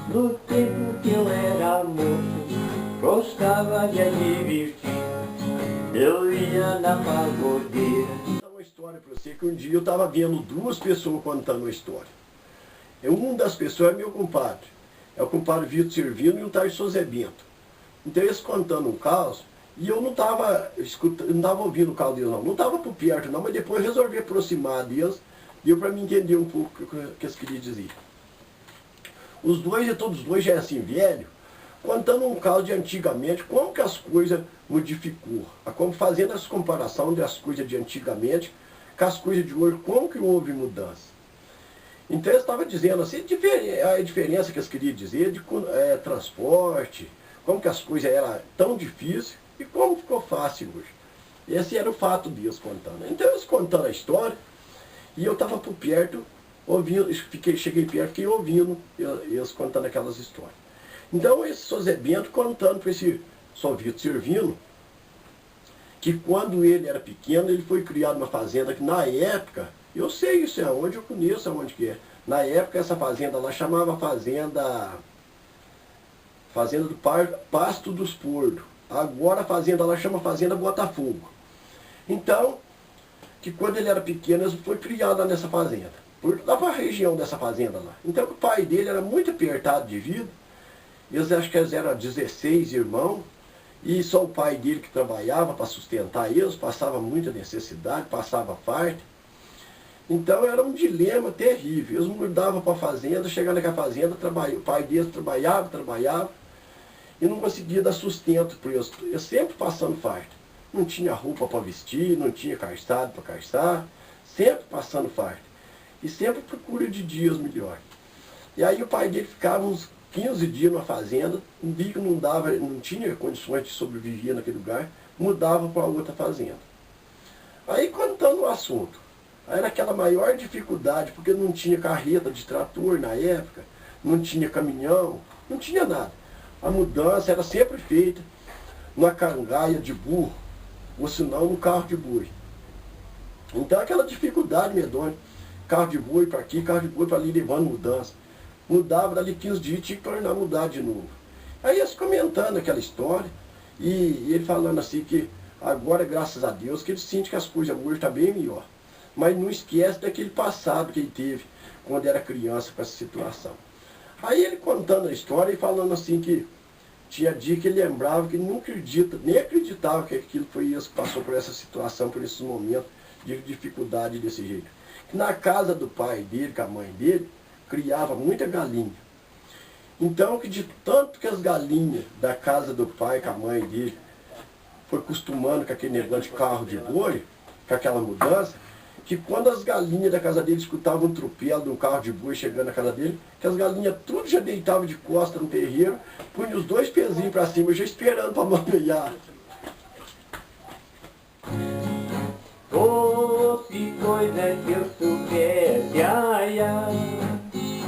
No tempo que eu era moço, gostava de me divertir. Eu ia na pagodeira. Vou contar uma história para você, que um dia eu estava vendo duas pessoas contando uma história. Uma das pessoas é meu compadre. É o compadre Vitor Servino e o Tarso Zé Bento. Então eles contando um caos, e eu não estava escutando, não estava ouvindo o caos deles não. Não estava por perto não, mas depois resolvi aproximar deles, deu para mim entender um pouco o que eles queriam dizer. Os dois, todos os dois já é assim velho, contando um caso de antigamente, como que as coisas modificou, como fazendo essa comparação das coisas de antigamente com as coisas de hoje, como que houve mudança. Então eu estava dizendo assim, a diferença que eles queriam dizer de transporte, como que as coisas eram tão difíceis e como ficou fácil hoje. Esse era o fato deles contando. Então eles contando a história, e eu estava por perto, ouvindo, cheguei perto, fiquei ouvindo eles contando aquelas histórias. Então esse Sr. Zé Bento contando para esse Sr. Vitor Servino, que quando ele era pequeno, ele foi criado numa fazenda que na época, eu sei isso é onde, eu conheço aonde que é. Na época essa fazenda lá chamava Fazenda do Pasto dos Portos. Agora a fazenda lá chama Fazenda Botafogo. Então, que quando ele era pequeno, ele foi criado lá nessa fazenda. Lá para a região dessa fazenda lá. Então o pai dele era muito apertado de vida. Acho que eles eram 16 irmãos. E só o pai dele que trabalhava para sustentar eles, passava muita necessidade, passava farta. Então era um dilema terrível. Eles mudavam para a fazenda, chegando naquela fazenda, o pai deles trabalhava, e não conseguia dar sustento para eles. Eles sempre passando farta. Não tinha roupa para vestir, não tinha calçado para calçar, sempre passando farta. E sempre procura de dias melhores. E aí o pai dele ficava uns 15 dias numa fazenda, um dia que não tinha condições de sobreviver naquele lugar, mudava para outra fazenda. Aí contando o assunto, aí era aquela maior dificuldade, porque não tinha carreta de trator na época, não tinha caminhão, não tinha nada. A mudança era sempre feita numa cangaia de burro, ou senão no carro de boi. Então aquela dificuldade medonha, carro de boi para aqui, carro de boi para ali, levando mudança. Mudava dali 15 dias, tinha que tornar a mudar de novo. Aí eles comentando aquela história, e ele falando assim que agora, graças a Deus, que ele sente que as coisas hoje estão bem melhor. Mas não esquece daquele passado que ele teve quando era criança com essa situação. Aí ele contando a história e falando assim que tinha dia que ele lembrava que não acredita, nem acreditava que aquilo foi isso que passou por essa situação, por esses momentos de dificuldade desse jeito. Que na casa do pai dele, com a mãe dele, criava muita galinha. Então, que de tanto que as galinhas da casa do pai, com a mãe dele, foi acostumando com aquele negócio de carro de boi, com aquela mudança, que quando as galinhas da casa dele escutavam um tropelo de um carro de boi chegando na casa dele, que as galinhas tudo já deitavam de costa no terreiro, punham os dois pezinhos para cima, já esperando para mamear. Oh, se coisa que eu soubesse, ai, ai.